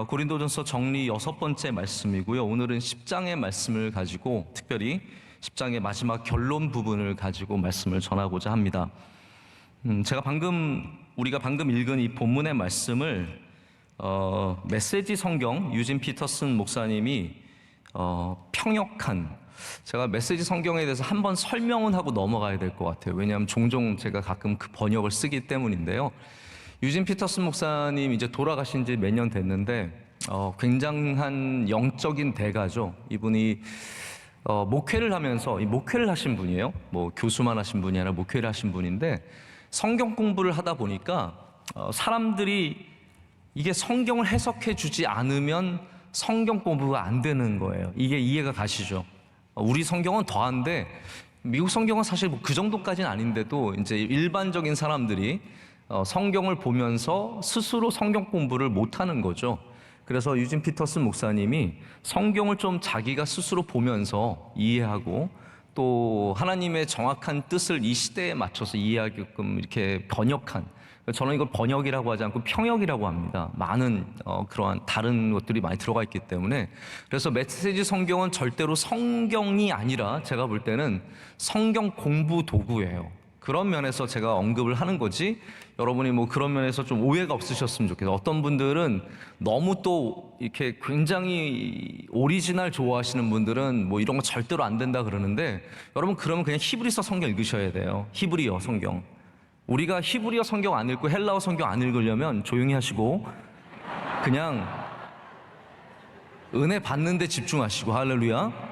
고린도전서 정리 6번째 말씀이고요. 오늘은 10장의 말씀을 가지고 특별히 10장의 마지막 결론 부분을 가지고 말씀을 전하고자 합니다. 우리가 방금 읽은 이 본문의 말씀을 메시지 성경 유진 피터슨 목사님이 평역한, 제가 메시지 성경에 대해서 한번 설명은 하고 넘어가야 될 것 같아요. 왜냐하면 종종 제가 가끔 그 번역을 쓰기 때문인데요. 유진 피터슨 목사님 이제 돌아가신 지 몇 년 됐는데 굉장한 영적인 대가죠. 이분이 목회를 하면서, 목회를 하신 분이에요. 뭐 교수만 하신 분이 아니라 목회를 하신 분인데, 성경 공부를 하다 보니까 사람들이 이게 성경을 해석해 주지 않으면 성경 공부가 안 되는 거예요. 이게 이해가 가시죠? 우리 성경은 더한데 미국 성경은 사실 뭐 그 정도까지는 아닌데도 이제 일반적인 사람들이 성경을 보면서 스스로 성경 공부를 못하는 거죠. 그래서 유진 피터슨 목사님이 성경을 좀 자기가 스스로 보면서 이해하고 또 하나님의 정확한 뜻을 이 시대에 맞춰서 이해하게끔 이렇게 번역한, 저는 이걸 번역이라고 하지 않고 평역이라고 합니다. 많은 그러한 다른 것들이 많이 들어가 있기 때문에. 그래서 메시지 성경은 절대로 성경이 아니라 제가 볼 때는 성경 공부 도구예요. 그런 면에서 제가 언급을 하는 거지, 여러분이 뭐 그런 면에서 좀 오해가 없으셨으면 좋겠어요. 어떤 분들은 너무 또 이렇게 굉장히 오리지널 좋아하시는 분들은 뭐 이런 거 절대로 안 된다 그러는데, 여러분 그러면 그냥 히브리서 성경 읽으셔야 돼요. 히브리어 성경. 우리가 히브리어 성경 안 읽고 헬라어 성경 안 읽으려면 조용히 하시고 그냥 은혜 받는 데 집중하시고, 할렐루야.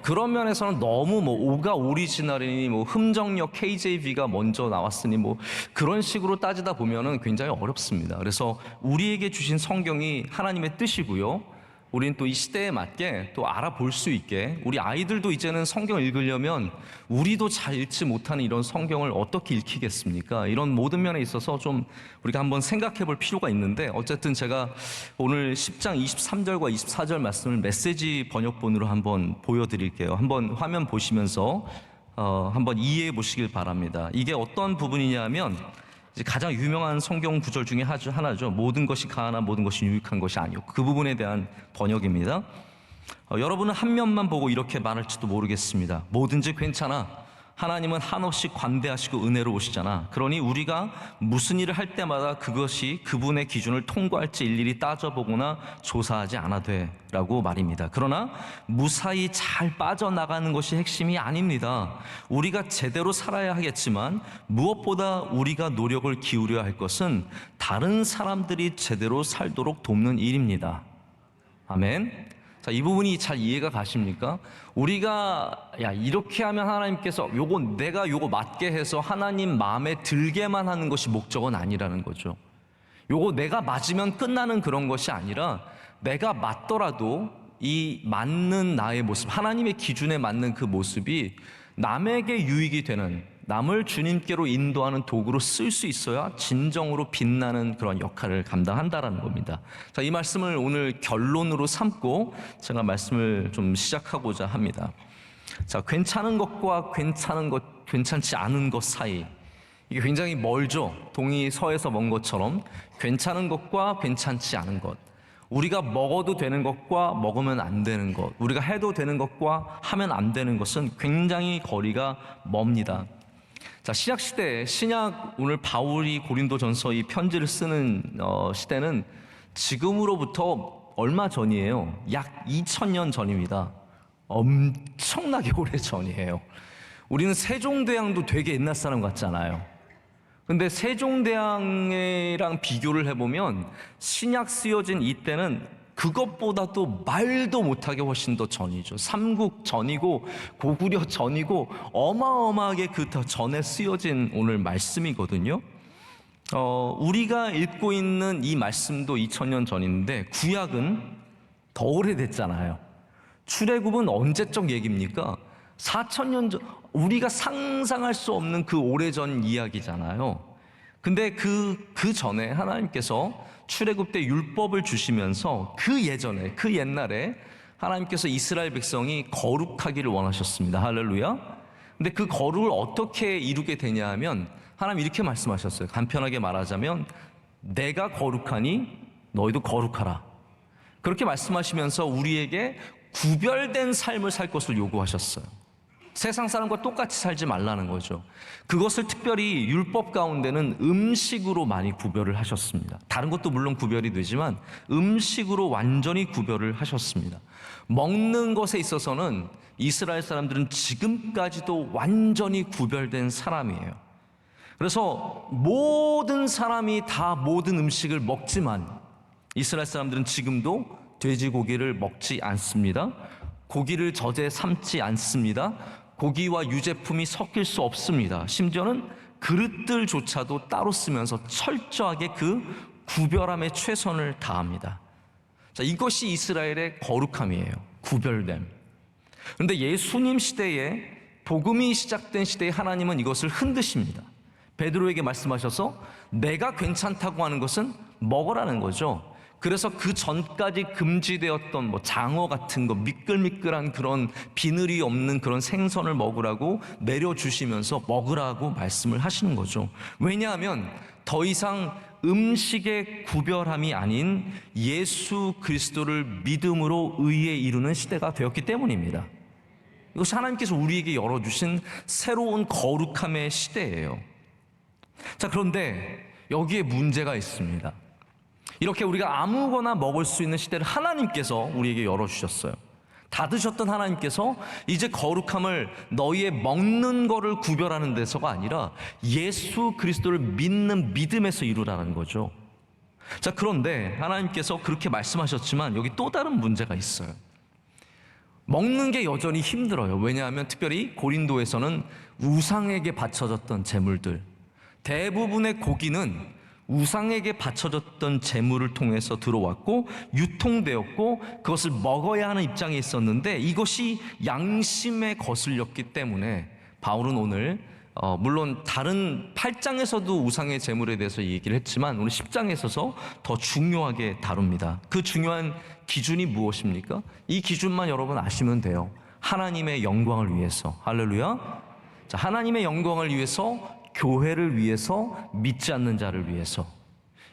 그런 면에서는 너무 뭐 오가 오리지널이니 뭐 흠정역 KJV가 먼저 나왔으니 뭐 그런 식으로 따지다 보면은 굉장히 어렵습니다. 그래서 우리에게 주신 성경이 하나님의 뜻이고요. 우리는 또 이 시대에 맞게 또 알아볼 수 있게, 우리 아이들도 이제는 성경을 읽으려면 우리도 잘 읽지 못하는 이런 성경을 어떻게 읽히겠습니까? 이런 모든 면에 있어서 좀 우리가 한번 생각해 볼 필요가 있는데, 어쨌든 제가 오늘 10장 23절과 24절 말씀을 메시지 번역본으로 한번 보여드릴게요. 한번 화면 보시면서 한번 이해해 보시길 바랍니다. 이게 어떤 부분이냐면 이제 가장 유명한 성경 구절 중에 하나죠. 모든 것이 가하나 모든 것이 유익한 것이 아니요. 그 부분에 대한 번역입니다. 여러분은 한 면만 보고 이렇게 말할지도 모르겠습니다. 뭐든지 괜찮아. 하나님은 한없이 관대하시고 은혜로우시잖아. 그러니 우리가 무슨 일을 할 때마다 그것이 그분의 기준을 통과할지 일일이 따져보거나 조사하지 않아도 돼 라고 말입니다. 그러나 무사히 잘 빠져나가는 것이 핵심이 아닙니다. 우리가 제대로 살아야 하겠지만 무엇보다 우리가 노력을 기울여야 할 것은 다른 사람들이 제대로 살도록 돕는 일입니다. 아멘. 자, 이 부분이 잘 이해가 가십니까? 우리가 이렇게 하면 하나님께서 내가 요거 맞게 해서 하나님 마음에 들게만 하는 것이 목적은 아니라는 거죠. 요거 내가 맞으면 끝나는 그런 것이 아니라, 내가 맞더라도 이 맞는 나의 모습, 하나님의 기준에 맞는 그 모습이 남에게 유익이 되는, 남을 주님께로 인도하는 도구로 쓸 수 있어야 진정으로 빛나는 그런 역할을 감당한다라는 겁니다. 자, 이 말씀을 오늘 결론으로 삼고 제가 말씀을 좀 시작하고자 합니다. 자, 괜찮은 것과 괜찮지 않은 것 사이, 이게 굉장히 멀죠. 동이 서에서 먼 것처럼 괜찮은 것과 괜찮지 않은 것, 우리가 먹어도 되는 것과 먹으면 안 되는 것, 우리가 해도 되는 것과 하면 안 되는 것은 굉장히 거리가 멉니다. 자, 신약시대에, 오늘 바울이 고린도전서 이 편지를 쓰는 시대는 지금으로부터 얼마 전이에요. 약 2000년 전입니다. 엄청나게 오래 전이에요. 우리는 세종대왕도 되게 옛날 사람 같잖아요. 근데 세종대왕이랑 비교를 해보면 신약 쓰여진 이때는 그것보다도 말도 못하게 훨씬 더 전이죠. 삼국 전이고 고구려 전이고 어마어마하게 그 더 전에 쓰여진 오늘 말씀이거든요. 우리가 읽고 있는 이 말씀도 2000년 전인데 구약은 더 오래됐잖아요. 출애굽은 언제적 얘기입니까? 4000년 전, 우리가 상상할 수 없는 그 오래전 이야기잖아요. 근데 그 전에 하나님께서 출애굽 때 율법을 주시면서 그 옛날에 하나님께서 이스라엘 백성이 거룩하기를 원하셨습니다. 할렐루야. 근데 그 거룩을 어떻게 이루게 되냐 하면 하나님 이렇게 말씀하셨어요. 간편하게 말하자면 내가 거룩하니 너희도 거룩하라. 그렇게 말씀하시면서 우리에게 구별된 삶을 살 것을 요구하셨어요. 세상 사람과 똑같이 살지 말라는 거죠. 그것을 특별히 율법 가운데는 음식으로 많이 구별을 하셨습니다. 다른 것도 물론 구별이 되지만 음식으로 완전히 구별을 하셨습니다. 먹는 것에 있어서는 이스라엘 사람들은 지금까지도 완전히 구별된 사람이에요. 그래서 모든 사람이 다 모든 음식을 먹지만 이스라엘 사람들은 지금도 돼지고기를 먹지 않습니다. 고기를 젖에 삶지 않습니다. 고기와 유제품이 섞일 수 없습니다. 심지어는 그릇들조차도 따로 쓰면서 철저하게 그 구별함에 최선을 다합니다. 자, 이것이 이스라엘의 거룩함이에요. 구별됨. 그런데 예수님 시대에, 복음이 시작된 시대에 하나님은 이것을 흔드십니다. 베드로에게 말씀하셔서 내가 괜찮다고 하는 것은 먹으라는 거죠. 그래서 그 전까지 금지되었던 장어 같은 거, 미끌미끌한 그런 비늘이 없는 그런 생선을 먹으라고 내려주시면서 먹으라고 말씀을 하시는 거죠. 왜냐하면 더 이상 음식의 구별함이 아닌 예수 그리스도를 믿음으로 의에 이루는 시대가 되었기 때문입니다. 이것이 하나님께서 우리에게 열어주신 새로운 거룩함의 시대예요. 자, 그런데 여기에 문제가 있습니다. 이렇게 우리가 아무거나 먹을 수 있는 시대를 하나님께서 우리에게 열어주셨어요. 닫으셨던 하나님께서 이제 거룩함을 너희의 먹는 거를 구별하는 데서가 아니라 예수 그리스도를 믿는 믿음에서 이루라는 거죠. 자, 그런데 하나님께서 그렇게 말씀하셨지만 여기 또 다른 문제가 있어요. 먹는 게 여전히 힘들어요. 왜냐하면 특별히 고린도에서는 우상에게 바쳐졌던 제물들, 대부분의 고기는 우상에게 바쳐졌던 제물을 통해서 들어왔고 유통되었고 그것을 먹어야 하는 입장에 있었는데 이것이 양심에 거슬렸기 때문에 바울은 오늘 물론 다른 8장에서도 우상의 제물에 대해서 얘기를 했지만 오늘 10장에 있어서 더 중요하게 다룹니다. 그 중요한 기준이 무엇입니까? 이 기준만 여러분 아시면 돼요. 하나님의 영광을 위해서. 할렐루야. 자, 하나님의 영광을 위해서, 교회를 위해서, 믿지 않는 자를 위해서.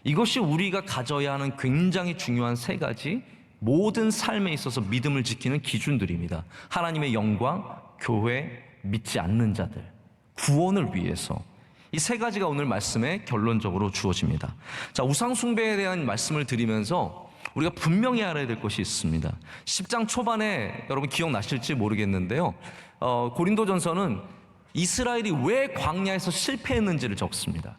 이것이 우리가 가져야 하는 굉장히 중요한 세 가지 모든 삶에 있어서 믿음을 지키는 기준들입니다. 하나님의 영광, 교회, 믿지 않는 자들, 구원을 위해서. 이 세 가지가 오늘 말씀에 결론적으로 주어집니다. 자, 우상 숭배에 대한 말씀을 드리면서 우리가 분명히 알아야 될 것이 있습니다. 10장 초반에 여러분 기억나실지 모르겠는데요, 고린도전서는 이스라엘이 왜 광야에서 실패했는지를 적습니다.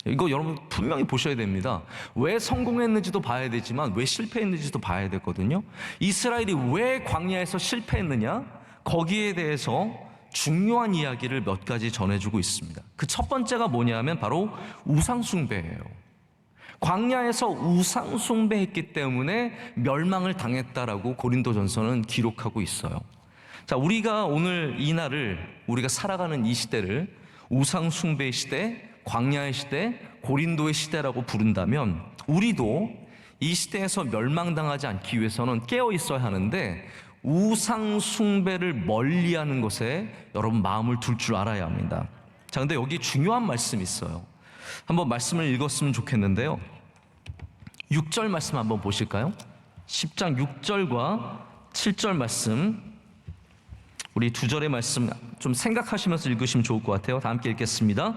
이거 여러분 분명히 보셔야 됩니다. 왜 성공했는지도 봐야 되지만 왜 실패했는지도 봐야 되거든요. 이스라엘이 왜 광야에서 실패했느냐, 거기에 대해서 중요한 이야기를 몇 가지 전해주고 있습니다. 그 첫 번째가 뭐냐면 바로 우상 숭배예요. 광야에서 우상 숭배했기 때문에 멸망을 당했다라고 고린도전서는 기록하고 있어요. 자, 우리가 오늘 이 날을, 우리가 살아가는 이 시대를 우상 숭배의 시대, 광야의 시대, 고린도의 시대라고 부른다면 우리도 이 시대에서 멸망당하지 않기 위해서는 깨어 있어야 하는데 우상 숭배를 멀리하는 것에 여러분 마음을 둘 줄 알아야 합니다. 자, 근데 여기 중요한 말씀이 있어요. 한번 말씀을 읽었으면 좋겠는데요, 6절 말씀 한번 보실까요? 10장 6절과 7절 말씀, 우리 두 절의 말씀 좀 생각하시면서 읽으시면 좋을 것 같아요. 다 함께 읽겠습니다.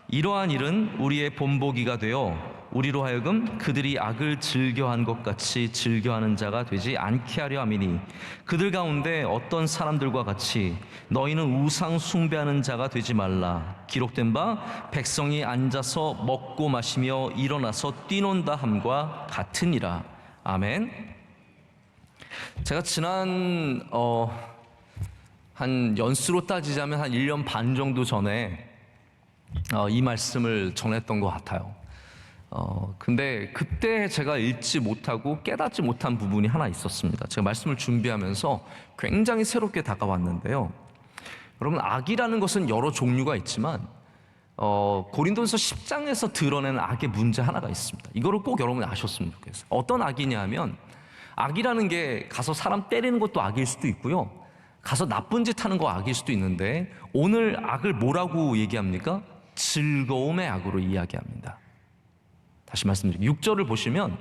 이러한 일은 우리의 본보기가 되어 우리로 하여금 그들이 악을 즐겨한 것 같이 즐겨하는 자가 되지 않게 하려 함이니 그들 가운데 어떤 사람들과 같이 너희는 우상 숭배하는 자가 되지 말라. 기록된 바 백성이 앉아서 먹고 마시며 일어나서 뛰논다 함과 같으니라. 아멘. 제가 지난 한 연수로 따지자면 한 1년 반 정도 전에 이 말씀을 전했던 것 같아요. 근데 그때 제가 읽지 못하고 깨닫지 못한 부분이 하나 있었습니다. 제가 말씀을 준비하면서 굉장히 새롭게 다가왔는데요, 여러분, 악이라는 것은 여러 종류가 있지만 고린도전서 10장에서 드러내는 악의 문제 하나가 있습니다. 이거를 꼭 여러분이 아셨으면 좋겠어요. 어떤 악이냐 하면, 악이라는 게 가서 사람 때리는 것도 악일 수도 있고요, 가서 나쁜 짓 하는 거 악일 수도 있는데 오늘 악을 뭐라고 얘기합니까? 즐거움의 악으로 이야기합니다. 다시 말씀드릴게요. 6절을 보시면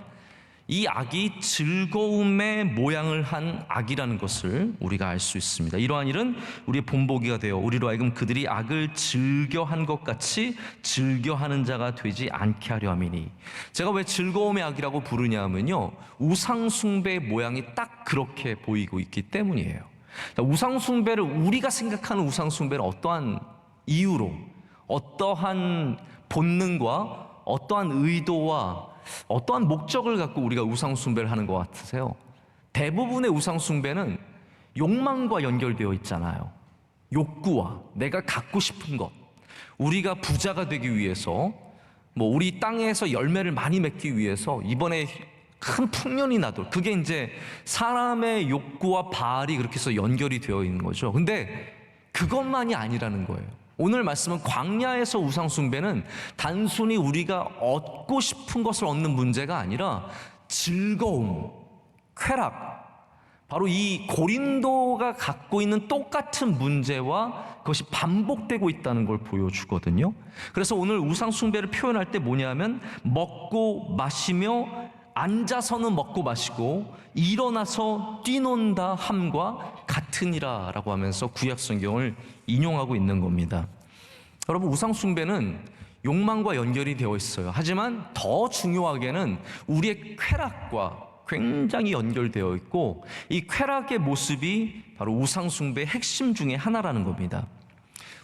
이 악이 즐거움의 모양을 한 악이라는 것을 우리가 알 수 있습니다. 이러한 일은 우리의 본보기가 되어 우리로 하여금 그들이 악을 즐겨한 것 같이 즐겨하는 자가 되지 않게 하려 함이니. 제가 왜 즐거움의 악이라고 부르냐 하면요, 우상숭배의 모양이 딱 그렇게 보이고 있기 때문이에요. 우상숭배를, 우리가 생각하는 우상숭배는 어떠한 이유로, 어떠한 본능과 어떠한 의도와 어떠한 목적을 갖고 우리가 우상숭배를 하는 것 같으세요? 대부분의 우상숭배는 욕망과 연결되어 있잖아요. 욕구와 내가 갖고 싶은 것, 우리가 부자가 되기 위해서, 우리 땅에서 열매를 많이 맺기 위해서 이번에 큰 풍년이 나도, 그게 이제 사람의 욕구와 바알이 그렇게 해서 연결이 되어 있는 거죠. 근데 그것만이 아니라는 거예요. 오늘 말씀은 광야에서 우상숭배는 단순히 우리가 얻고 싶은 것을 얻는 문제가 아니라 즐거움, 쾌락, 바로 이 고린도가 갖고 있는 똑같은 문제와 그것이 반복되고 있다는 걸 보여주거든요. 그래서 오늘 우상숭배를 표현할 때 뭐냐면, 먹고 마시며 앉아서는 먹고 마시고 일어나서 뛰논다 함과 같으니라 라고 하면서 구약성경을 인용하고 있는 겁니다. 여러분, 우상숭배는 욕망과 연결이 되어 있어요. 하지만 더 중요하게는 우리의 쾌락과 굉장히 연결되어 있고, 이 쾌락의 모습이 바로 우상숭배의 핵심 중에 하나라는 겁니다.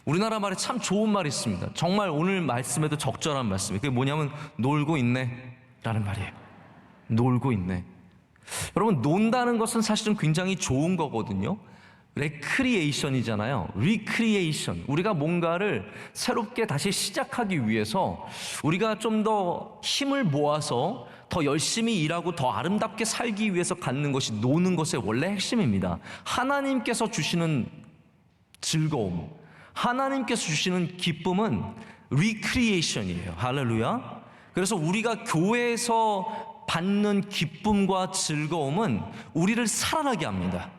우리나라 말에 참 좋은 말이 있습니다. 정말 오늘 말씀에도 적절한 말씀이에요. 그게 뭐냐면 놀고 있네 라는 말이에요. 놀고 있네. 여러분, 논다는 것은 사실은 굉장히 좋은 거거든요. 레크리에이션이잖아요. 리크리에이션. 우리가 뭔가를 새롭게 다시 시작하기 위해서 우리가 좀 더 힘을 모아서 더 열심히 일하고 더 아름답게 살기 위해서 갖는 것이 노는 것의 원래 핵심입니다. 하나님께서 주시는 즐거움, 하나님께서 주시는 기쁨은 리크리에이션이에요. 할렐루야. 그래서 우리가 교회에서 받는 기쁨과 즐거움은 우리를 살아나게 합니다.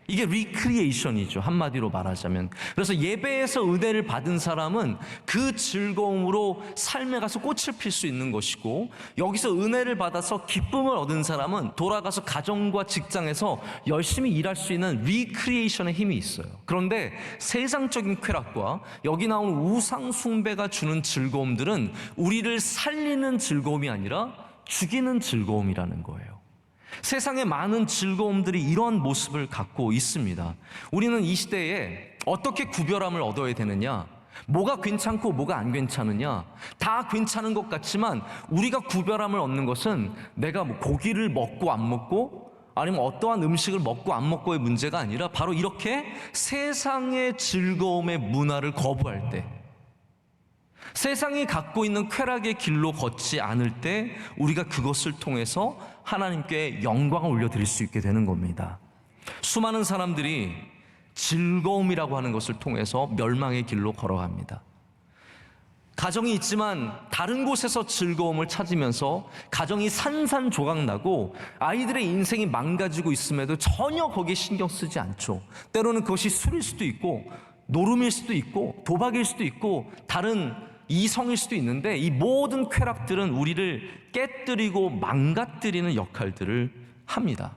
이게 리크리에이션이죠, 한마디로 말하자면. 그래서 예배에서 은혜를 받은 사람은 그 즐거움으로 삶에 가서 꽃을 필 수 있는 것이고, 여기서 은혜를 받아서 기쁨을 얻은 사람은 돌아가서 가정과 직장에서 열심히 일할 수 있는 리크리에이션의 힘이 있어요. 그런데 세상적인 쾌락과 여기 나온 우상 숭배가 주는 즐거움들은 우리를 살리는 즐거움이 아니라 죽이는 즐거움이라는 거예요. 세상의 많은 즐거움들이 이런 모습을 갖고 있습니다. 우리는 이 시대에 어떻게 구별함을 얻어야 되느냐, 뭐가 괜찮고 뭐가 안 괜찮으냐, 다 괜찮은 것 같지만 우리가 구별함을 얻는 것은 내가 고기를 먹고 안 먹고, 아니면 어떠한 음식을 먹고 안 먹고의 문제가 아니라 바로 이렇게 세상의 즐거움의 문화를 거부할 때, 세상이 갖고 있는 쾌락의 길로 걷지 않을 때 우리가 그것을 통해서 하나님께 영광을 올려드릴 수 있게 되는 겁니다. 수많은 사람들이 즐거움이라고 하는 것을 통해서 멸망의 길로 걸어갑니다. 가정이 있지만 다른 곳에서 즐거움을 찾으면서 가정이 산산조각나고 아이들의 인생이 망가지고 있음에도 전혀 거기에 신경 쓰지 않죠. 때로는 그것이 술일 수도 있고 노름일 수도 있고 도박일 수도 있고 다른 이성일 수도 있는데, 이 모든 쾌락들은 우리를 깨뜨리고 망가뜨리는 역할들을 합니다.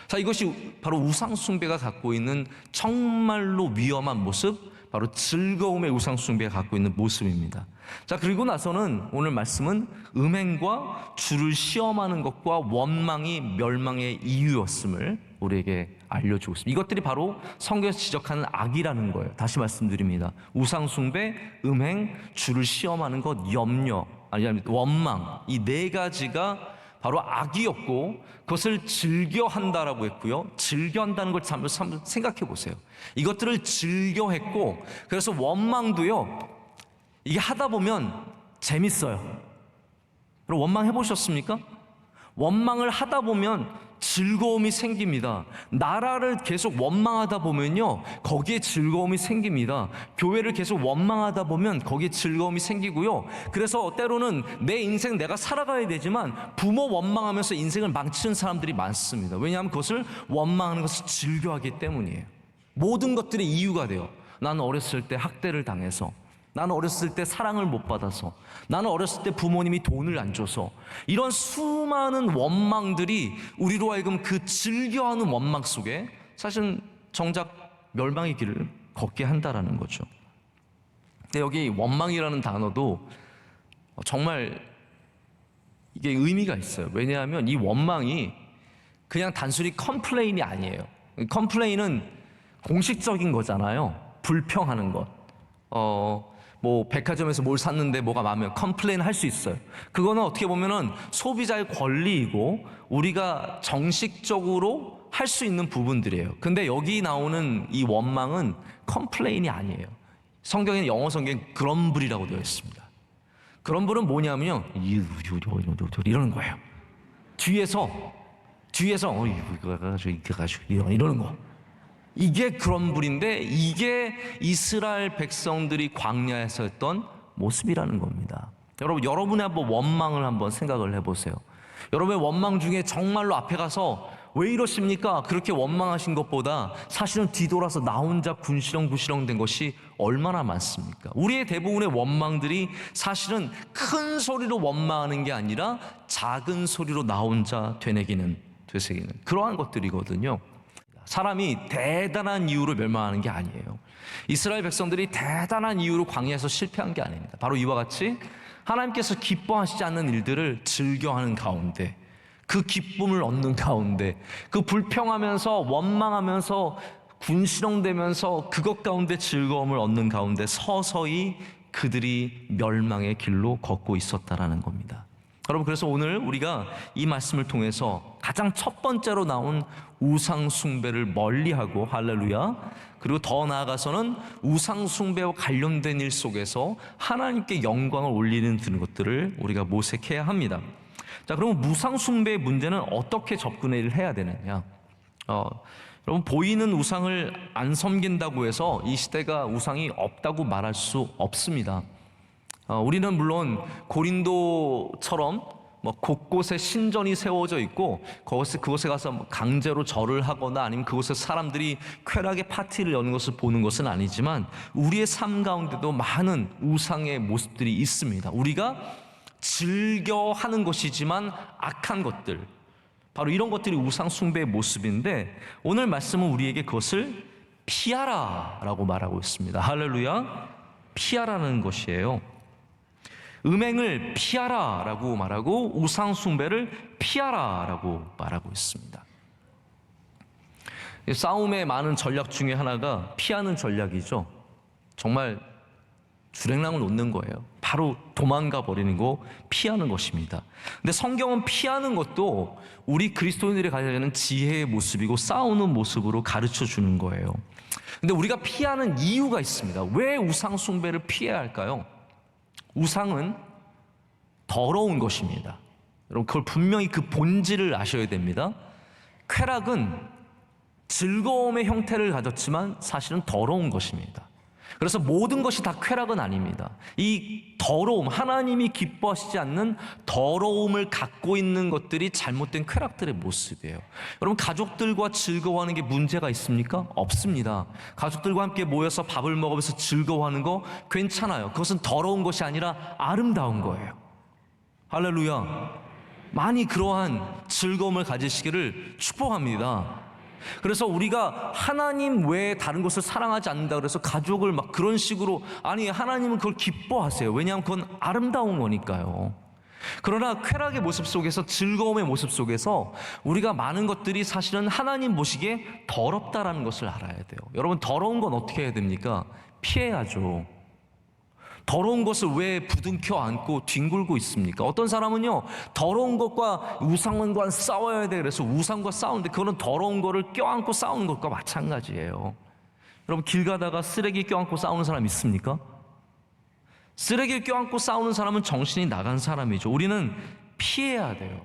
자, 이것이 바로 우상숭배가 갖고 있는 정말로 위험한 모습, 바로 즐거움의 우상숭배가 갖고 있는 모습입니다. 자, 그리고 나서는 오늘 말씀은 음행과 주를 시험하는 것과 원망이 멸망의 이유였음을 우리에게 알려주고 있습니다. 이것들이 바로 성경에서 지적하는 악이라는 거예요. 다시 말씀드립니다. 우상숭배, 음행, 주를 시험하는 것, 염려, 아니면 원망, 이 네 가지가 바로 악이었고 그것을 즐겨한다라고 했고요. 즐겨한다는 걸 한번 생각해 보세요. 이것들을 즐겨했고, 그래서 원망도요, 이게 하다 보면 재밌어요. 그럼 원망 해보셨습니까? 원망을 하다 보면 즐거움이 생깁니다. 나라를 계속 원망하다 보면요, 거기에 즐거움이 생깁니다. 교회를 계속 원망하다 보면 거기에 즐거움이 생기고요. 그래서 때로는 내 인생 내가 살아가야 되지만 부모 원망하면서 인생을 망치는 사람들이 많습니다. 왜냐하면 그것을 원망하는 것을 즐겨하기 때문이에요. 모든 것들이 이유가 돼요. 나는 어렸을 때 학대를 당해서, 나는 어렸을 때 사랑을 못 받아서, 나는 어렸을 때 부모님이 돈을 안 줘서, 이런 수많은 원망들이 우리로 하여금 그 즐겨하는 원망 속에 사실은 정작 멸망의 길을 걷게 한다라는 거죠. 근데 여기 원망이라는 단어도 정말 이게 의미가 있어요. 왜냐하면 이 원망이 그냥 단순히 컴플레인이 아니에요. 컴플레인은 공식적인 거잖아요. 불평하는 것. 뭐 백화점에서 뭘 샀는데 뭐가 마음에 컴플레인 할 수 있어요. 그거는 어떻게 보면은 소비자의 권리이고 우리가 정식적으로 할 수 있는 부분들이에요. 근데 여기 나오는 이 원망은 컴플레인이 아니에요. 성경에는 영어 성경에 그럼블이라고 되어 있습니다. 그럼블은 뭐냐면요, 이러는 거예요. 뒤에서 이거 가지고 이러는 거. 이게 그럼블인데, 이게 이스라엘 백성들이 광야에서 했던 모습이라는 겁니다. 여러분의 한번 원망을 한번 생각을 해보세요. 여러분의 원망 중에 정말로 앞에 가서 왜 이러십니까? 그렇게 원망하신 것보다 사실은 뒤돌아서 나 혼자 군시렁 된 것이 얼마나 많습니까? 우리의 대부분의 원망들이 사실은 큰 소리로 원망하는 게 아니라 작은 소리로 나 혼자 되새기는 그러한 것들이거든요. 사람이 대단한 이유로 멸망하는 게 아니에요. 이스라엘 백성들이 대단한 이유로 광야에서 실패한 게 아닙니다. 바로 이와 같이 하나님께서 기뻐하시지 않는 일들을 즐겨하는 가운데, 그 기쁨을 얻는 가운데, 그 불평하면서 원망하면서 군시렁대면서 그것 가운데 즐거움을 얻는 가운데 서서히 그들이 멸망의 길로 걷고 있었다라는 겁니다. 여러분, 그래서 오늘 우리가 이 말씀을 통해서 가장 첫 번째로 나온 우상 숭배를 멀리하고, 할렐루야, 그리고 더 나아가서는 우상 숭배와 관련된 일 속에서 하나님께 영광을 올리는 것들을 우리가 모색해야 합니다. 자, 그러면 우상 숭배의 문제는 어떻게 접근을 해야 되느냐? 여러분, 보이는 우상을 안 섬긴다고 해서 이 시대가 우상이 없다고 말할 수 없습니다. 우리는 물론 고린도처럼 곳곳에 신전이 세워져 있고 그곳에 가서 강제로 절을 하거나 아니면 그곳에 사람들이 쾌락의 파티를 여는 것을 보는 것은 아니지만, 우리의 삶 가운데도 많은 우상의 모습들이 있습니다. 우리가 즐겨 하는 것이지만 악한 것들, 바로 이런 것들이 우상 숭배의 모습인데, 오늘 말씀은 우리에게 그것을 피하라라고 말하고 있습니다. 할렐루야, 피하라는 것이에요. 음행을 피하라라고 말하고 우상 숭배를 피하라라고 말하고 있습니다. 싸움의 많은 전략 중에 하나가 피하는 전략이죠. 정말 주랭랑을 놓는 거예요. 바로 도망가 버리는 거, 피하는 것입니다. 근데 성경은 피하는 것도 우리 그리스도인들이 가져야 되는 지혜의 모습이고 싸우는 모습으로 가르쳐 주는 거예요. 근데 우리가 피하는 이유가 있습니다. 왜 우상 숭배를 피해야 할까요? 우상은 더러운 것입니다. 여러분, 그걸 분명히 그 본질을 아셔야 됩니다. 쾌락은 즐거움의 형태를 가졌지만 사실은 더러운 것입니다. 그래서 모든 것이 다 쾌락은 아닙니다. 이 더러움, 하나님이 기뻐하시지 않는 더러움을 갖고 있는 것들이 잘못된 쾌락들의 모습이에요. 여러분, 가족들과 즐거워하는 게 문제가 있습니까? 없습니다. 가족들과 함께 모여서 밥을 먹으면서 즐거워하는 거 괜찮아요. 그것은 더러운 것이 아니라 아름다운 거예요. 할렐루야. 많이 그러한 즐거움을 가지시기를 축복합니다. 그래서 우리가 하나님 외에 다른 것을 사랑하지 않는다 그래서 가족을 막 그런 식으로, 아니, 하나님은 그걸 기뻐하세요. 왜냐하면 그건 아름다운 거니까요. 그러나 쾌락의 모습 속에서, 즐거움의 모습 속에서 우리가 많은 것들이 사실은 하나님 보시기에 더럽다라는 것을 알아야 돼요. 여러분, 더러운 건 어떻게 해야 됩니까? 피해야죠. 더러운 것을 왜 부둥켜 안고 뒹굴고 있습니까? 어떤 사람은요, 더러운 것과 우상과 싸워야 돼. 그래서 우상과 싸우는데 그거는 더러운 거를 껴안고 싸우는 것과 마찬가지예요. 여러분, 길 가다가 쓰레기 껴안고 싸우는 사람 있습니까? 쓰레기를 껴안고 싸우는 사람은 정신이 나간 사람이죠. 우리는 피해야 돼요.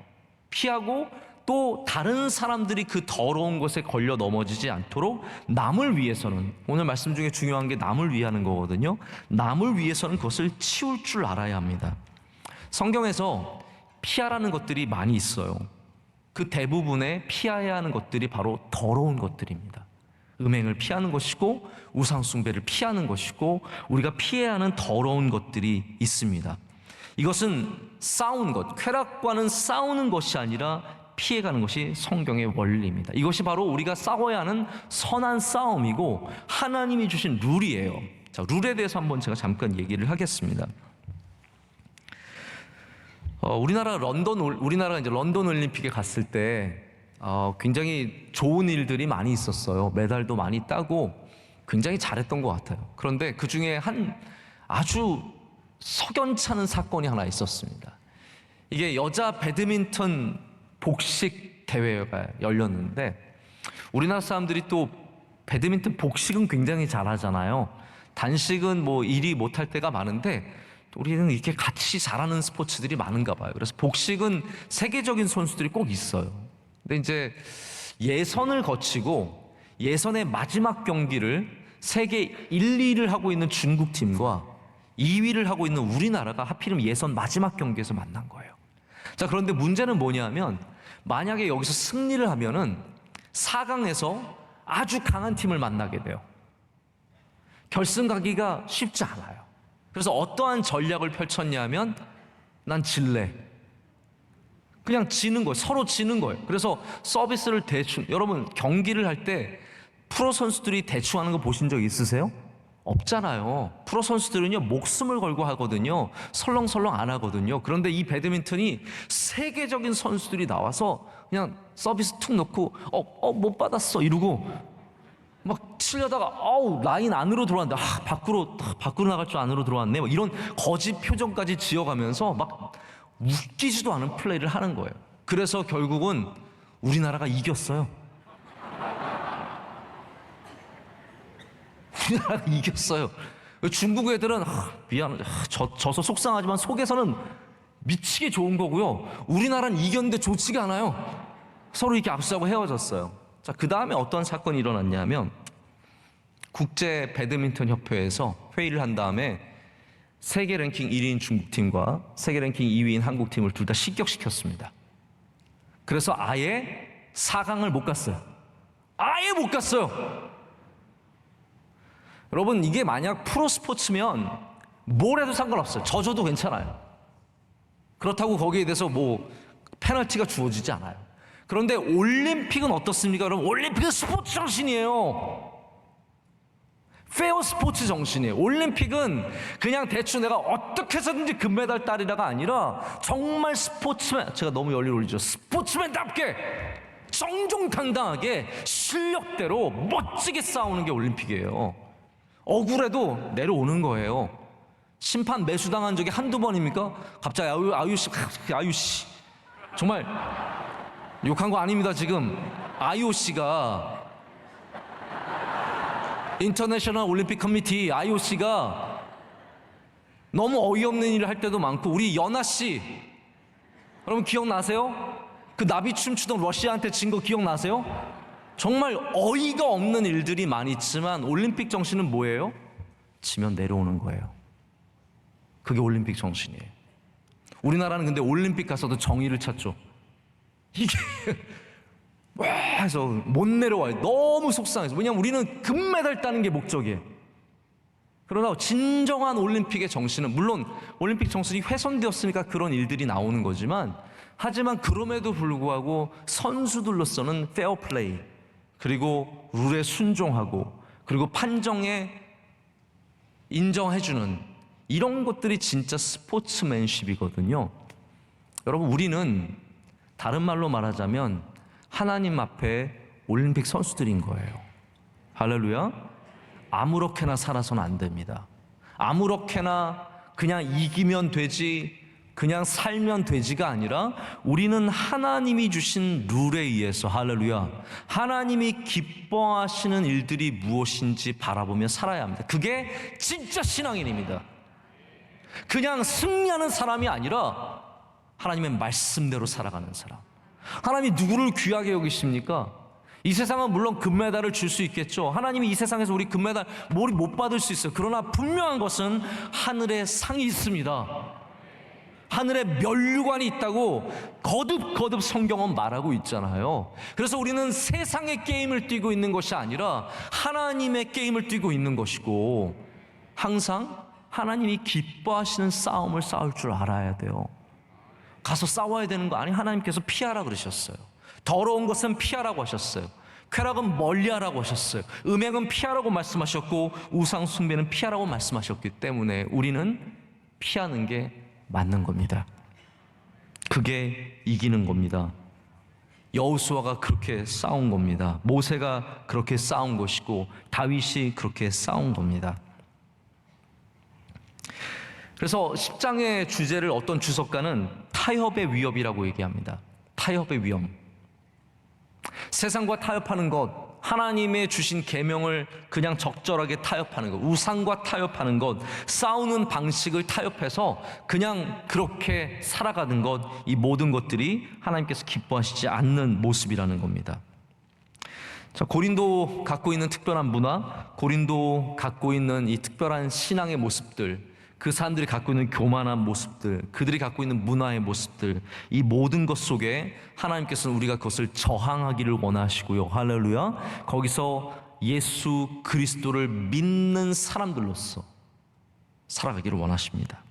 피하고 또 다른 사람들이 그 더러운 것에 걸려 넘어지지 않도록 남을 위해서는, 오늘 말씀 중에 중요한 게 남을 위하는 거거든요. 남을 위해서는 그것을 치울 줄 알아야 합니다. 성경에서 피하라는 것들이 많이 있어요. 그 대부분의 피해야 하는 것들이 바로 더러운 것들입니다. 음행을 피하는 것이고 우상 숭배를 피하는 것이고 우리가 피해야 하는 더러운 것들이 있습니다. 이것은 싸우는 것, 쾌락과는 싸우는 것이 아니라 피해가는 것이 성경의 원리입니다. 이것이 바로 우리가 싸워야 하는 선한 싸움이고 하나님이 주신 룰이에요. 자, 룰에 대해서 한번 제가 잠깐 얘기를 하겠습니다. 우리나라가 이제 런던 올림픽에 갔을 때 굉장히 좋은 일들이 많이 있었어요. 메달도 많이 따고 굉장히 잘했던 것 같아요. 그런데 그 중에 한 아주 석연찮은 사건이 하나 있었습니다. 이게 여자 배드민턴 복식 대회가 열렸는데 우리나라 사람들이 또 배드민턴 복식은 굉장히 잘하잖아요. 단식은 뭐 일이 못할 때가 많은데 우리는 이렇게 같이 잘하는 스포츠들이 많은가 봐요. 그래서 복식은 세계적인 선수들이 꼭 있어요. 근데 이제 예선을 거치고 예선의 마지막 경기를 세계 1, 2위를 하고 있는 중국 팀과 2위를 하고 있는 우리나라가 하필이면 예선 마지막 경기에서 만난 거예요. 자, 그런데 문제는 뭐냐면 만약에 여기서 승리를 하면은 4강에서 아주 강한 팀을 만나게 돼요. 결승 가기가 쉽지 않아요. 그래서 어떠한 전략을 펼쳤냐면 난 질래. 그냥 지는 거예요. 서로 지는 거예요. 그래서 서비스를 대충, 여러분 경기를 할 때 프로 선수들이 대충 하는 거 보신 적 있으세요? 없잖아요. 프로 선수들은요 목숨을 걸고 하거든요. 설렁설렁 안 하거든요. 그런데 이 배드민턴이 세계적인 선수들이 나와서 그냥 서비스 툭 넣고 못 받았어 이러고 막 치려다가 라인 안으로 들어왔는데 밖으로 나갈 줄 안으로 들어왔네. 뭐 이런 거짓 표정까지 지어가면서 막 웃기지도 않은 플레이를 하는 거예요. 그래서 결국은 우리나라가 이겼어요. 우리나라가 이겼어요. 중국 애들은 미안하다, 져서 속상하지만 속에서는 미치게 좋은 거고요. 우리나라는 이겼는데 좋지가 않아요. 서로 이렇게 압수하고 헤어졌어요. 자, 그 다음에 어떤 사건이 일어났냐면 국제 배드민턴 협회에서 회의를 한 다음에 세계 랭킹 1위인 중국팀과 세계 랭킹 2위인 한국팀을 둘 다 실격시켰습니다. 그래서 아예 4강을 못 갔어요. 아예 못 갔어요. 여러분, 이게 만약 프로 스포츠면 뭘 해도 상관없어요. 져줘도 괜찮아요. 그렇다고 거기에 대해서 뭐 페널티가 주어지지 않아요. 그런데 올림픽은 어떻습니까? 여러분, 올림픽은 스포츠 정신이에요. 페어 스포츠 정신이에요. 올림픽은 그냥 대충 내가 어떻게 해서든지 금메달 따리라가 아니라 정말 스포츠맨, 제가 너무 열리 올리죠. 스포츠맨답게 정정당당하게 실력대로 멋지게 싸우는 게 올림픽이에요. 억울해도 내려오는 거예요. 심판 매수당한 적이 한두 번입니까? 갑자기 아유씨 정말 욕한 거 아닙니다. 지금 IOC가 인터내셔널 올림픽 커미티 IOC가 너무 어이없는 일을 할 때도 많고, 우리 연아 씨 여러분 기억나세요? 그 나비춤 추던 러시아한테 진 거 기억나세요? 정말 어이가 없는 일들이 많이 있지만 올림픽 정신은 뭐예요? 지면 내려오는 거예요. 그게 올림픽 정신이에요. 우리나라는 근데 올림픽 가서도 정의를 찾죠. 이게 해서 못 내려와요. 너무 속상해서. 왜냐하면 우리는 금메달 따는 게 목적이에요. 그러나 진정한 올림픽의 정신은, 물론 올림픽 정신이 훼손되었으니까 그런 일들이 나오는 거지만, 하지만 그럼에도 불구하고 선수들로서는 페어플레이, 그리고 룰에 순종하고, 그리고 판정에 인정해주는 이런 것들이 진짜 스포츠맨십이거든요. 여러분, 우리는 다른 말로 말하자면 하나님 앞에 올림픽 선수들인 거예요. 할렐루야. 아무렇게나 살아서는 안 됩니다. 아무렇게나 그냥 이기면 되지, 그냥 살면 되지가 아니라 우리는 하나님이 주신 룰에 의해서, 할렐루야, 하나님이 기뻐하시는 일들이 무엇인지 바라보며 살아야 합니다. 그게 진짜 신앙인입니다. 그냥 승리하는 사람이 아니라 하나님의 말씀대로 살아가는 사람. 하나님이 누구를 귀하게 여기십니까? 이 세상은 물론 금메달을 줄 수 있겠죠. 하나님이 이 세상에서 우리 금메달 못 받을 수 있어요. 그러나 분명한 것은 하늘에 상이 있습니다. 하늘에 면류관이 있다고 거듭거듭 성경은 말하고 있잖아요. 그래서 우리는 세상의 게임을 뛰고 있는 것이 아니라 하나님의 게임을 뛰고 있는 것이고, 항상 하나님이 기뻐하시는 싸움을 싸울 줄 알아야 돼요. 가서 싸워야 되는 거 아니, 하나님께서 피하라 그러셨어요. 더러운 것은 피하라고 하셨어요. 쾌락은 멀리하라고 하셨어요. 음행은 피하라고 말씀하셨고 우상 숭배는 피하라고 말씀하셨기 때문에 우리는 피하는 게 맞는 겁니다. 그게 이기는 겁니다. 여호수아가 그렇게 싸운 겁니다. 모세가 그렇게 싸운 것이고 다윗이 그렇게 싸운 겁니다. 그래서 10장의 주제를 어떤 주석가는 타협의 위협이라고 얘기합니다. 타협의 위험. 세상과 타협하는 것, 하나님의 주신 계명을 그냥 적절하게 타협하는 것, 우상과 타협하는 것, 싸우는 방식을 타협해서 그냥 그렇게 살아가는 것, 이 모든 것들이 하나님께서 기뻐하시지 않는 모습이라는 겁니다. 자, 고린도 갖고 있는 특별한 문화, 고린도 갖고 있는 이 특별한 신앙의 모습들, 그 사람들이 갖고 있는 교만한 모습들, 그들이 갖고 있는 문화의 모습들, 이 모든 것 속에 하나님께서는 우리가 그것을 저항하기를 원하시고요. 할렐루야. 거기서 예수 그리스도를 믿는 사람들로서 살아가기를 원하십니다.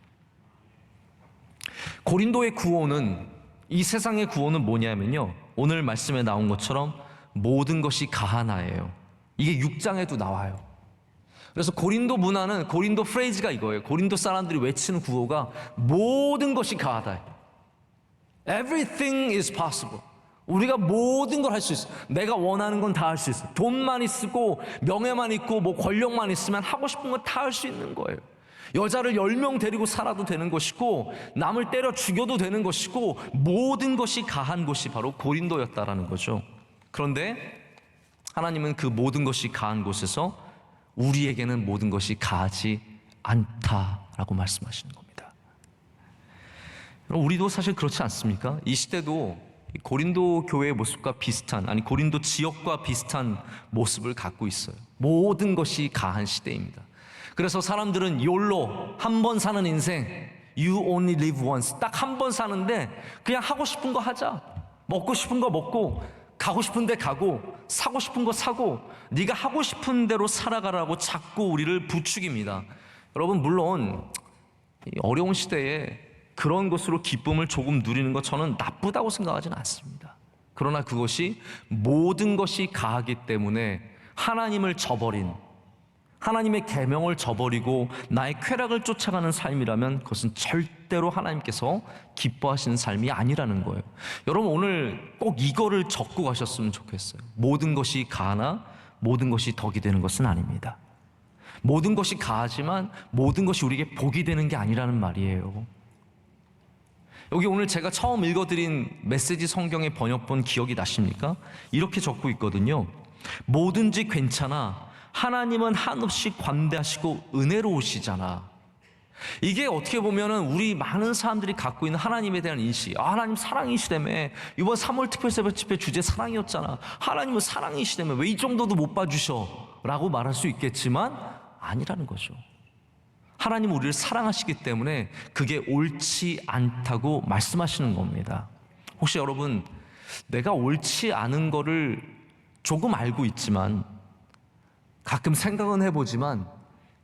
고린도의 구원은, 이 세상의 구원은 뭐냐면요, 오늘 말씀에 나온 것처럼 모든 것이 가하나예요. 이게 6장에도 나와요. 그래서 고린도 문화는, 고린도 프레이즈가 이거예요. 고린도 사람들이 외치는 구호가 모든 것이 가하다. Everything is possible. 우리가 모든 걸 할 수 있어. 내가 원하는 건 다 할 수 있어. 돈만 있고 명예만 있고 뭐 권력만 있으면 하고 싶은 건 다 할 수 있는 거예요. 여자를 10명 데리고 살아도 되는 것이고 남을 때려 죽여도 되는 것이고 모든 것이 가한 곳이 바로 고린도였다라는 거죠. 그런데 하나님은 그 모든 것이 가한 곳에서 우리에게는 모든 것이 가하지 않다라고 말씀하시는 겁니다. 우리도 사실 그렇지 않습니까? 이 시대도 고린도 교회의 모습과 비슷한, 아니 고린도 지역과 비슷한 모습을 갖고 있어요. 모든 것이 가한 시대입니다. 그래서 사람들은 YOLO, 한 번 사는 인생, You only live once, 딱 한 번 사는데 그냥 하고 싶은 거 하자, 먹고 싶은 거 먹고 가고 싶은 데 가고 사고 싶은 거 사고 네가 하고 싶은 대로 살아가라고 자꾸 우리를 부추깁니다. 여러분, 물론 어려운 시대에 그런 것으로 기쁨을 조금 누리는 것 저는 나쁘다고 생각하지는 않습니다. 그러나 그것이 모든 것이 가하기 때문에 하나님을 저버린, 하나님의 계명을 저버리고 나의 쾌락을 쫓아가는 삶이라면 그것은 절대로 하나님께서 기뻐하시는 삶이 아니라는 거예요. 여러분, 오늘 꼭 이거를 적고 가셨으면 좋겠어요. 모든 것이 가하나 모든 것이 덕이 되는 것은 아닙니다. 모든 것이 가하지만 모든 것이 우리에게 복이 되는 게 아니라는 말이에요. 여기 오늘 제가 처음 읽어드린 메시지 성경의 번역본 기억이 나십니까? 이렇게 적고 있거든요. 뭐든지 괜찮아, 하나님은 한없이 관대하시고 은혜로우시잖아. 이게 어떻게 보면은 우리 많은 사람들이 갖고 있는 하나님에 대한 인식, 하나님 사랑이시다며, 이번 3월 특별새벽 집회 주제 사랑이었잖아, 하나님은 사랑이시다며 왜 이 정도도 못 봐주셔? 라고 말할 수 있겠지만 아니라는 거죠. 하나님은 우리를 사랑하시기 때문에 그게 옳지 않다고 말씀하시는 겁니다. 혹시 여러분, 내가 옳지 않은 거를 조금 알고 있지만, 가끔 생각은 해보지만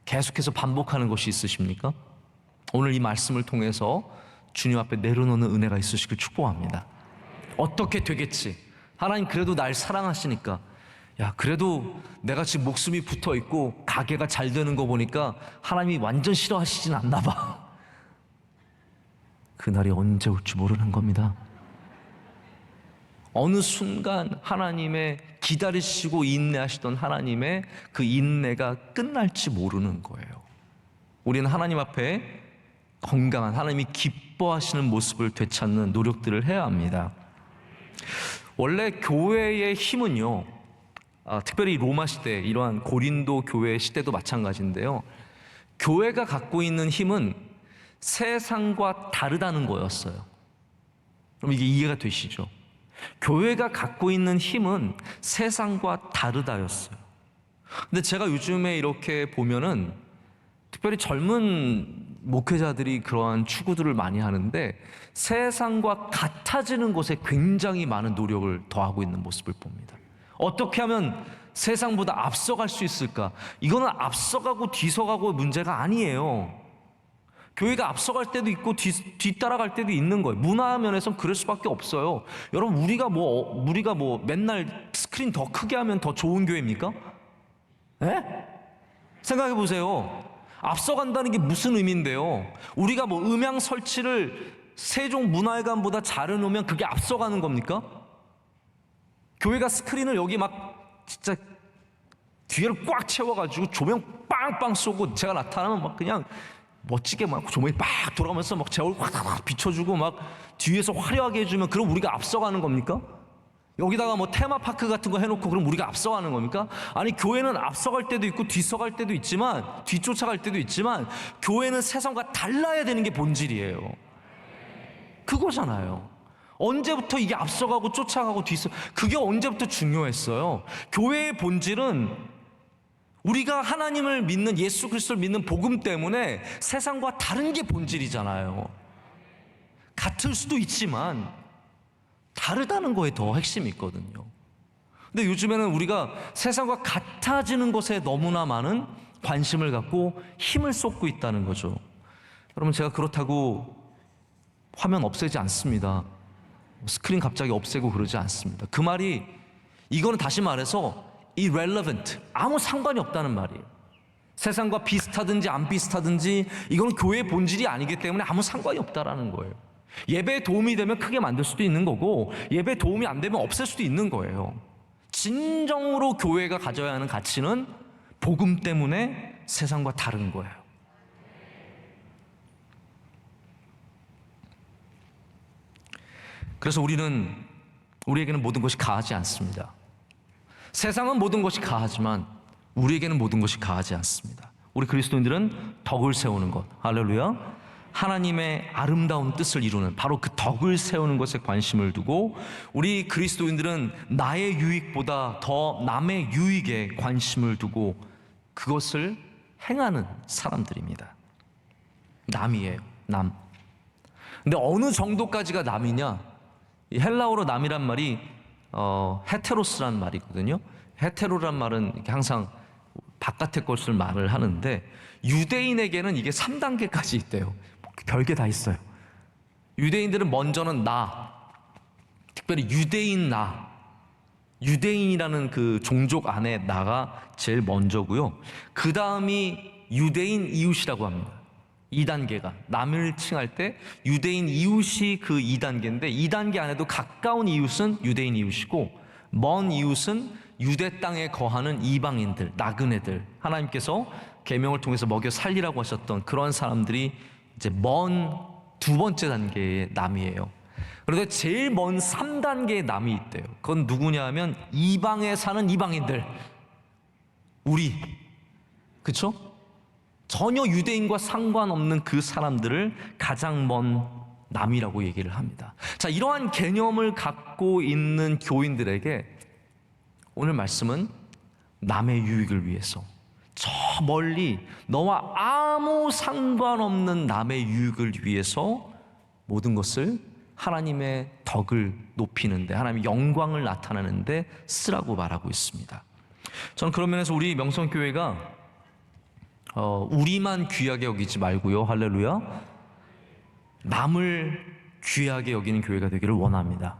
계속해서 반복하는 것이 있으십니까? 오늘 이 말씀을 통해서 주님 앞에 내려놓는 은혜가 있으시길 축복합니다. 어떻게 되겠지? 하나님 그래도 날 사랑하시니까, 야 그래도 내가 지금 목숨이 붙어있고 가게가 잘 되는 거 보니까 하나님이 완전 싫어하시진 않나 봐. 그날이 언제 올지 모르는 겁니다. 어느 순간 하나님의 기다리시고 인내하시던 하나님의 그 인내가 끝날지 모르는 거예요. 우리는 하나님 앞에 건강한, 하나님이 기뻐하시는 모습을 되찾는 노력들을 해야 합니다. 원래 교회의 힘은요, 특별히 로마 시대, 이러한 고린도 교회 시대도 마찬가지인데요, 교회가 갖고 있는 힘은 세상과 다르다는 거였어요. 그럼 이게 이해가 되시죠? 교회가 갖고 있는 힘은 세상과 다르다였어요. 근데 제가 요즘에 이렇게 보면은, 특별히 젊은 목회자들이 그러한 추구들을 많이 하는데 세상과 같아지는 것에 굉장히 많은 노력을 더하고 있는 모습을 봅니다. 어떻게 하면 세상보다 앞서갈 수 있을까? 이거는 앞서가고 뒤서가고의 문제가 아니에요. 교회가 앞서갈 때도 있고 뒤따라갈 때도 있는 거예요. 문화 면에서는 그럴 수밖에 없어요. 여러분, 우리가 맨날 스크린 더 크게 하면 더 좋은 교회입니까? 에? 생각해 보세요. 앞서간다는 게 무슨 의미인데요? 우리가 음향 설치를 세종문화회관보다 잘 해놓으면 그게 앞서가는 겁니까? 교회가 스크린을 여기 진짜 뒤를 꽉 채워가지고 조명 빵빵 쏘고 제가 나타나면 그냥 멋지게 조명이 막 돌아가면서 제 얼굴 확 비춰주고 뒤에서 화려하게 해주면 그럼 우리가 앞서가는 겁니까? 여기다가 테마파크 같은 거 해놓고 그럼 우리가 앞서가는 겁니까? 아니, 교회는 앞서갈 때도 있고 뒤서갈 때도 있지만, 뒤쫓아갈 때도 있지만, 교회는 세상과 달라야 되는 게 본질이에요. 그거잖아요. 언제부터 이게 앞서가고 쫓아가고 그게 언제부터 중요했어요? 교회의 본질은 우리가 하나님을 믿는, 예수 그리스도를 믿는 복음 때문에 세상과 다른 게 본질이잖아요. 같을 수도 있지만 다르다는 거에 더 핵심이 있거든요. 근데 요즘에는 우리가 세상과 같아지는 것에 너무나 많은 관심을 갖고 힘을 쏟고 있다는 거죠. 여러분, 제가 그렇다고 화면 없애지 않습니다. 스크린 갑자기 없애고 그러지 않습니다. 그 말이, 이거는 다시 말해서 irrelevant, 아무 상관이 없다는 말이에요. 세상과 비슷하든지 안 비슷하든지 이거는 교회의 본질이 아니기 때문에 아무 상관이 없다라는 거예요. 예배에 도움이 되면 크게 만들 수도 있는 거고, 예배에 도움이 안 되면 없앨 수도 있는 거예요. 진정으로 교회가 가져야 하는 가치는 복음 때문에 세상과 다른 거예요. 그래서 우리에게는 모든 것이 가하지 않습니다. 세상은 모든 것이 가하지만 우리에게는 모든 것이 가하지 않습니다. 우리 그리스도인들은 덕을 세우는 것, 할렐루야, 하나님의 아름다운 뜻을 이루는 바로 그 덕을 세우는 것에 관심을 두고, 우리 그리스도인들은 나의 유익보다 더 남의 유익에 관심을 두고 그것을 행하는 사람들입니다. 남이에요, 남. 근데 어느 정도까지가 남이냐? 이 헬라어로 남이란 말이 헤테로스란 말이거든요. 헤테로란 말은 이렇게 항상 바깥의 것을 말을 하는데, 유대인에게는 이게 3단계까지 있대요. 별게 다 있어요. 유대인들은 먼저는 특별히 유대인이라는 그 종족 안에 나가 제일 먼저고요. 그 다음이 유대인 이웃이라고 합니다. 2단계가, 남을 칭할 때 유대인 이웃이 그 2단계인데, 2단계 안에도 가까운 이웃은 유대인 이웃이고, 먼 이웃은 유대 땅에 거하는 이방인들, 나그네들, 하나님께서 계명을 통해서 먹여 살리라고 하셨던 그런 사람들이 이제 먼 2번째 단계의 남이에요. 그런데 제일 먼 3단계의 남이 있대요. 그건 누구냐 하면 이방에 사는 이방인들, 우리, 그쵸? 전혀 유대인과 상관없는 그 사람들을 가장 먼 남이라고 얘기를 합니다. 자, 이러한 개념을 갖고 있는 교인들에게 오늘 말씀은 남의 유익을 위해서, 저 멀리 너와 아무 상관없는 남의 유익을 위해서 모든 것을 하나님의 덕을 높이는데, 하나님의 영광을 나타내는데 쓰라고 말하고 있습니다. 저는 그런 면에서 우리 명성교회가 우리만 귀하게 여기지 말고요, 할렐루야, 남을 귀하게 여기는 교회가 되기를 원합니다.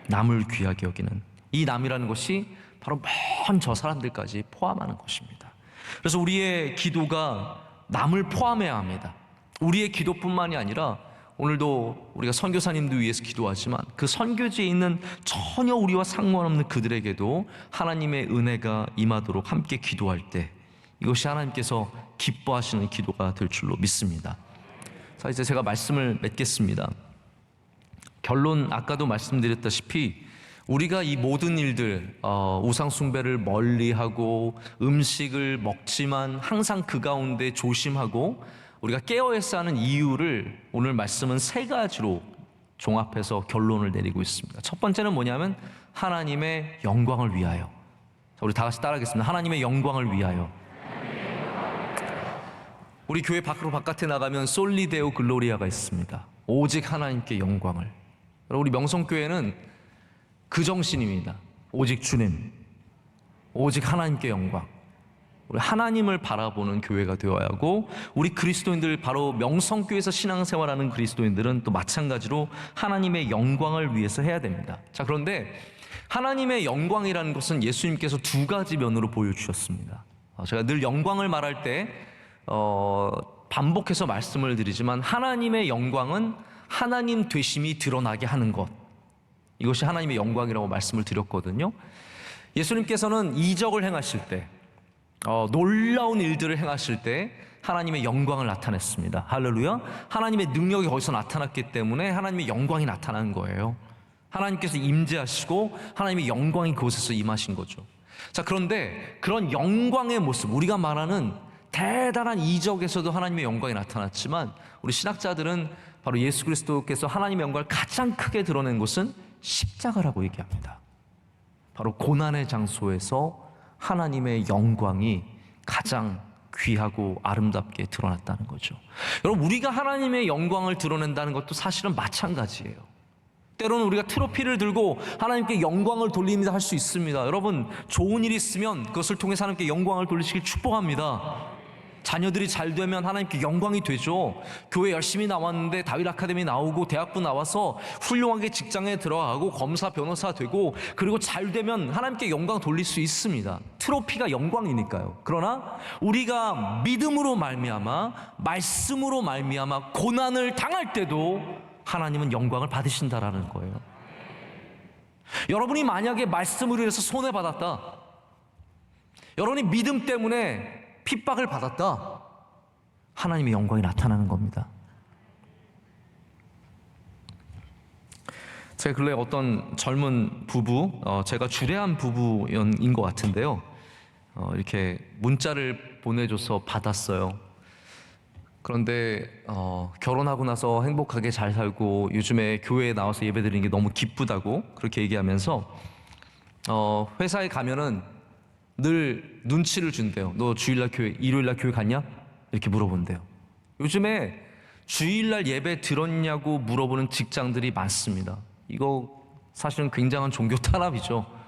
남을 귀하게 여기는, 이 남이라는 것이 바로 먼 저 사람들까지 포함하는 것입니다. 그래서 우리의 기도가 남을 포함해야 합니다. 우리의 기도뿐만이 아니라 오늘도 우리가 선교사님들 위해서 기도하지만 그 선교지에 있는 전혀 우리와 상관없는 그들에게도 하나님의 은혜가 임하도록 함께 기도할 때 이것이 하나님께서 기뻐하시는 기도가 될 줄로 믿습니다. 자, 이제 제가 말씀을 맺겠습니다. 결론, 아까도 말씀드렸다시피 우리가 이 모든 일들, 우상 숭배를 멀리하고 음식을 먹지만 항상 그 가운데 조심하고 우리가 깨어있어야 하는 이유를 오늘 말씀은 3가지로 종합해서 결론을 내리고 있습니다. 첫 번째는 뭐냐면 하나님의 영광을 위하여. 자, 우리 다 같이 따라하겠습니다. 하나님의 영광을 위하여. 우리 교회 밖으로 바깥에 나가면 솔리데오 글로리아가 있습니다. 오직 하나님께 영광을. 우리 명성교회는 그 정신입니다. 오직 주님, 오직 하나님께 영광. 우리 하나님을 바라보는 교회가 되어야 하고, 우리 그리스도인들, 바로 명성교회에서 신앙생활하는 그리스도인들은 또 마찬가지로 하나님의 영광을 위해서 해야 됩니다. 자, 그런데 하나님의 영광이라는 것은 예수님께서 두 가지 면으로 보여주셨습니다. 제가 늘 영광을 말할 때 반복해서 말씀을 드리지만, 하나님의 영광은 하나님 되심이 드러나게 하는 것, 이것이 하나님의 영광이라고 말씀을 드렸거든요. 예수님께서는 이적을 행하실 때, 놀라운 일들을 행하실 때 하나님의 영광을 나타냈습니다. 할렐루야. 하나님의 능력이 거기서 나타났기 때문에 하나님의 영광이 나타난 거예요. 하나님께서 임재하시고 하나님의 영광이 그곳에서 임하신 거죠. 자, 그런데 그런 영광의 모습, 우리가 말하는 대단한 이적에서도 하나님의 영광이 나타났지만, 우리 신학자들은 바로 예수 그리스도께서 하나님의 영광을 가장 크게 드러낸 곳은 십자가라고 얘기합니다. 바로 고난의 장소에서 하나님의 영광이 가장 귀하고 아름답게 드러났다는 거죠. 여러분, 우리가 하나님의 영광을 드러낸다는 것도 사실은 마찬가지예요. 때로는 우리가 트로피를 들고 하나님께 영광을 돌립니다 할 수 있습니다. 여러분, 좋은 일이 있으면 그것을 통해서 하나님께 영광을 돌리시길 축복합니다. 자녀들이 잘 되면 하나님께 영광이 되죠. 교회 열심히 나왔는데 다윗 아카데미 나오고 대학부 나와서 훌륭하게 직장에 들어가고 검사 변호사 되고, 그리고 잘 되면 하나님께 영광 돌릴 수 있습니다. 트로피가 영광이니까요. 그러나 우리가 믿음으로 말미암아, 말씀으로 말미암아 고난을 당할 때도 하나님은 영광을 받으신다라는 거예요. 여러분이 만약에 말씀으로 인해서 손해받았다, 여러분이 믿음 때문에 핍박을 받았다, 하나님의 영광이 나타나는 겁니다. 제가 근래 어떤 젊은 부부, 제가 주례한 부부인 것 같은데요, 이렇게 문자를 보내줘서 받았어요. 그런데 결혼하고 나서 행복하게 잘 살고 요즘에 교회에 나와서 예배드리는 게 너무 기쁘다고 그렇게 얘기하면서 회사에 가면은 늘 눈치를 준대요. 너 주일날 교회, 일요일날 교회 갔냐? 이렇게 물어본대요. 요즘에 주일날 예배 들었냐고 물어보는 직장들이 많습니다. 이거 사실은 굉장한 종교 탄압이죠.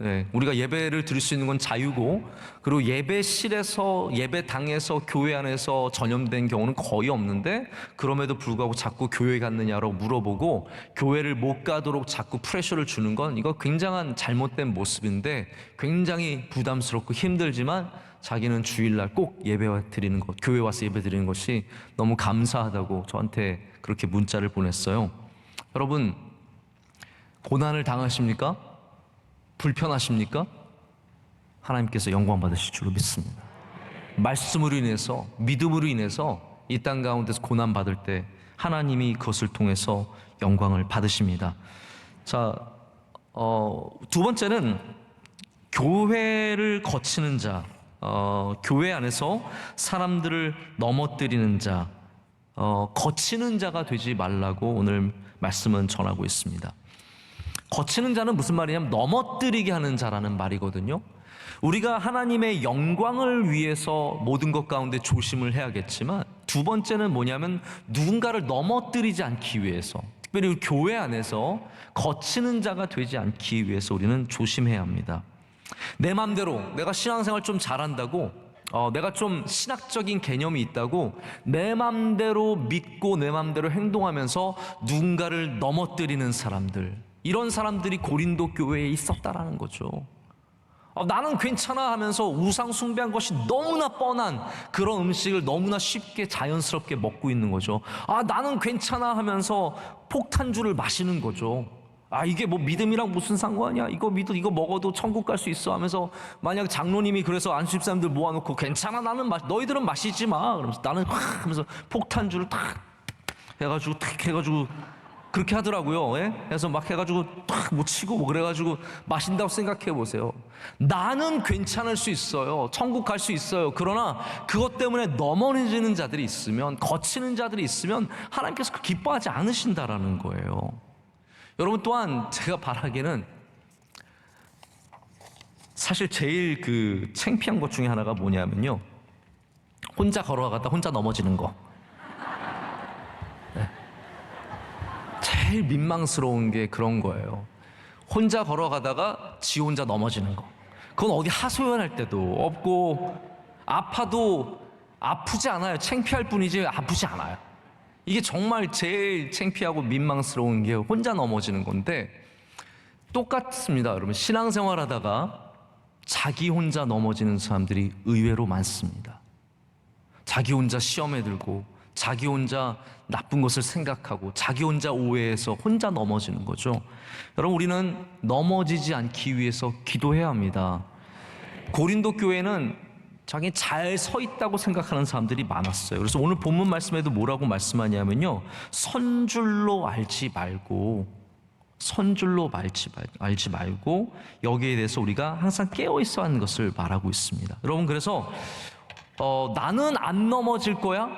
네, 우리가 예배를 드릴 수 있는 건 자유고, 그리고 예배실에서, 예배당에서, 교회 안에서 전염된 경우는 거의 없는데, 그럼에도 불구하고 자꾸 교회 갔느냐라고 물어보고 교회를 못 가도록 자꾸 프레셔를 주는 건, 이거 굉장한 잘못된 모습인데, 굉장히 부담스럽고 힘들지만 자기는 주일날 꼭 예배 드리는 것, 교회 와서 예배 드리는 것이 너무 감사하다고 저한테 그렇게 문자를 보냈어요. 여러분, 고난을 당하십니까? 불편하십니까? 하나님께서 영광 받으실 줄로 믿습니다. 말씀으로 인해서, 믿음으로 인해서 이 땅 가운데서 고난 받을 때 하나님이 그것을 통해서 영광을 받으십니다. 자, 두 번째는 교회를 거치는 자, 교회 안에서 사람들을 넘어뜨리는 자, 거치는 자가 되지 말라고 오늘 말씀은 전하고 있습니다. 거치는 자는 무슨 말이냐면 넘어뜨리게 하는 자라는 말이거든요. 우리가 하나님의 영광을 위해서 모든 것 가운데 조심을 해야겠지만, 두 번째는 뭐냐면 누군가를 넘어뜨리지 않기 위해서, 특별히 교회 안에서 거치는 자가 되지 않기 위해서 우리는 조심해야 합니다. 내 맘대로 내가 신앙생활 좀 잘한다고, 내가 좀 신학적인 개념이 있다고 내 맘대로 믿고 내 맘대로 행동하면서 누군가를 넘어뜨리는 사람들, 이런 사람들이 고린도 교회에 있었다라는 거죠. 나는 괜찮아 하면서 우상 숭배한 것이 너무나 뻔한 그런 음식을 너무나 쉽게 자연스럽게 먹고 있는 거죠. 나는 괜찮아 하면서 폭탄주를 마시는 거죠. 이게 뭐 믿음이랑 무슨 상관이야? 이거 먹어도 천국 갈 수 있어 하면서, 만약 장로님이 그래서 안수집 사람들 모아놓고 괜찮아, 너희들은 마시지 마, 그러면서 나는 확 하면서 폭탄주를 탁 해가지고 그렇게 하더라고요. 예? 그래서 막 해가지고 탁 못 치고 뭐 그래가지고 마신다고 생각해 보세요. 나는 괜찮을 수 있어요. 천국 갈 수 있어요. 그러나 그것 때문에 넘어지는 자들이 있으면, 거치는 자들이 있으면 하나님께서 기뻐하지 않으신다라는 거예요. 여러분, 또한 제가 바라기는, 사실 제일 창피한 것 중에 하나가 뭐냐면요, 혼자 걸어가다 혼자 넘어지는 거. 네. 제일 민망스러운 게 그런 거예요. 혼자 걸어가다가 지 혼자 넘어지는 거. 그건 어디 하소연할 때도 없고, 아파도 아프지 않아요. 창피할 뿐이지 아프지 않아요. 이게 정말 제일 창피하고 민망스러운 게 혼자 넘어지는 건데, 똑같습니다. 여러분, 신앙생활 하다가 자기 혼자 넘어지는 사람들이 의외로 많습니다. 자기 혼자 시험에 들고, 자기 혼자 나쁜 것을 생각하고, 자기 혼자 오해해서 혼자 넘어지는 거죠. 여러분, 우리는 넘어지지 않기 위해서 기도해야 합니다. 고린도 교회는 자기 잘 서 있다고 생각하는 사람들이 많았어요. 그래서 오늘 본문 말씀에도 뭐라고 말씀하냐면요, 선줄로 알지 말고, 선줄로 알지 말고 여기에 대해서 우리가 항상 깨어 있어야 하는 것을 말하고 있습니다. 여러분, 그래서 나는 안 넘어질 거야?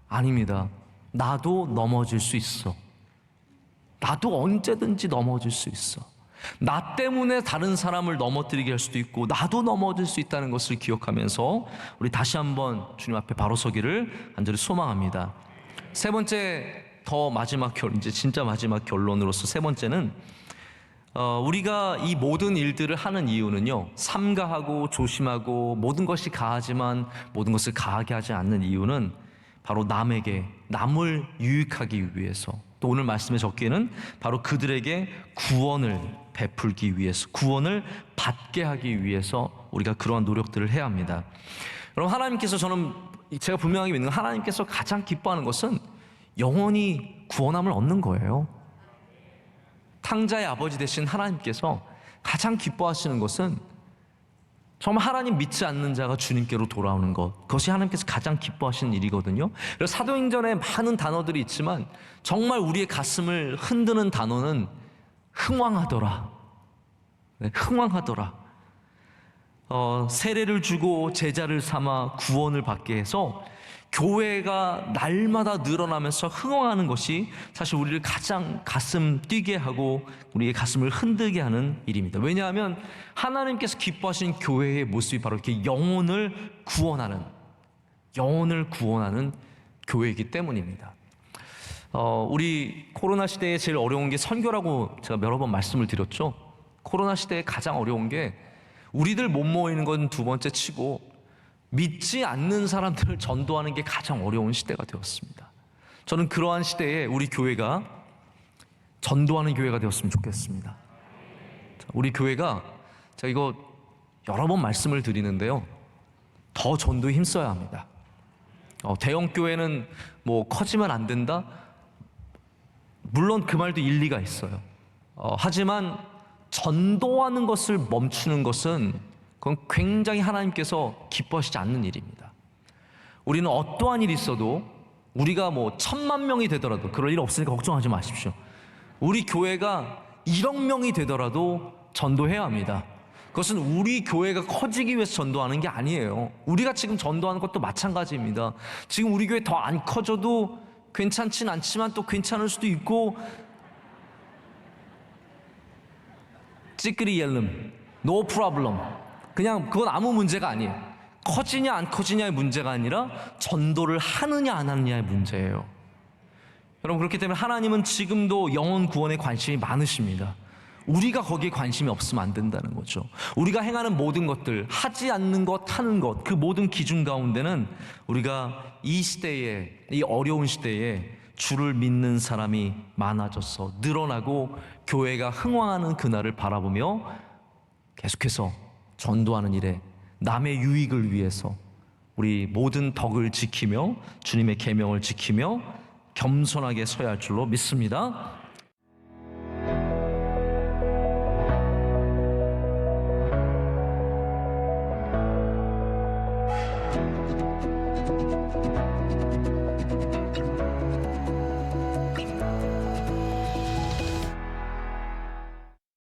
아닙니다. 나도 넘어질 수 있어. 나도 언제든지 넘어질 수 있어. 나 때문에 다른 사람을 넘어뜨리게 할 수도 있고, 나도 넘어질 수 있다는 것을 기억하면서 우리 다시 한번 주님 앞에 바로 서기를 간절히 소망합니다. 세 번째, 더 마지막 이제 진짜 마지막 결론으로서 세 번째는, 우리가 이 모든 일들을 하는 이유는요, 삼가하고 조심하고 모든 것이 가하지만 모든 것을 가하게 하지 않는 이유는 바로 남을 유익하기 위해서, 또 오늘 말씀에 적기에는 바로 그들에게 구원을 베풀기 위해서, 구원을 받게 하기 위해서 우리가 그러한 노력들을 해야 합니다. 여러분, 하나님께서, 제가 분명하게 믿는 건, 하나님께서 가장 기뻐하는 것은 영원히 구원함을 얻는 거예요. 탕자의 아버지 되신 하나님께서 가장 기뻐하시는 것은 정말 하나님 믿지 않는 자가 주님께로 돌아오는 것, 그것이 하나님께서 가장 기뻐하시는 일이거든요. 그래서 사도행전에 많은 단어들이 있지만 정말 우리의 가슴을 흔드는 단어는 흥왕하더라. 네, 흥왕하더라. 세례를 주고 제자를 삼아 구원을 받게 해서 교회가 날마다 늘어나면서 흥왕하는 것이 사실 우리를 가장 가슴 뛰게 하고 우리의 가슴을 흔들게 하는 일입니다. 왜냐하면 하나님께서 기뻐하신 교회의 모습이 바로 이렇게 영혼을 구원하는 교회이기 때문입니다. 우리 코로나 시대에 제일 어려운 게 선교라고 제가 여러 번 말씀을 드렸죠. 코로나 시대에 가장 어려운 게, 우리들 못 모이는 건 두 번째 치고 믿지 않는 사람들을 전도하는 게 가장 어려운 시대가 되었습니다. 저는 그러한 시대에 우리 교회가 전도하는 교회가 되었으면 좋겠습니다. 우리 교회가, 제가 이거 여러 번 말씀을 드리는데요, 더 전도에 힘써야 합니다. 대형 교회는 뭐 커지면 안 된다? 물론 그 말도 일리가 있어요. 하지만 전도하는 것을 멈추는 것은, 그건 굉장히 하나님께서 기뻐하시지 않는 일입니다. 우리는 어떠한 일이 있어도, 우리가 뭐 1000만 명이 되더라도, 그럴 일 없으니까 걱정하지 마십시오. 우리 교회가 1억 명이 되더라도 전도해야 합니다. 그것은 우리 교회가 커지기 위해서 전도하는 게 아니에요. 우리가 지금 전도하는 것도 마찬가지입니다. 지금 우리 교회 더 안 커져도 괜찮진 않지만 또 괜찮을 수도 있고, 찌끄리 옐름, no problem. 그냥 그건 아무 문제가 아니에요. 커지냐 안 커지냐의 문제가 아니라 전도를 하느냐 안 하느냐의 문제예요. 여러분, 그렇기 때문에 하나님은 지금도 영혼 구원에 관심이 많으십니다. 우리가 거기에 관심이 없으면 안 된다는 거죠. 우리가 행하는 모든 것들, 하지 않는 것, 하는 것, 그 모든 기준 가운데는 우리가 이 시대에, 이 어려운 시대에 주를 믿는 사람이 많아져서 늘어나고 교회가 흥왕하는 그날을 바라보며 계속해서 전도하는 일에 남의 유익을 위해서 우리 모든 덕을 지키며 주님의 계명을 지키며 겸손하게 서야 할 줄로 믿습니다.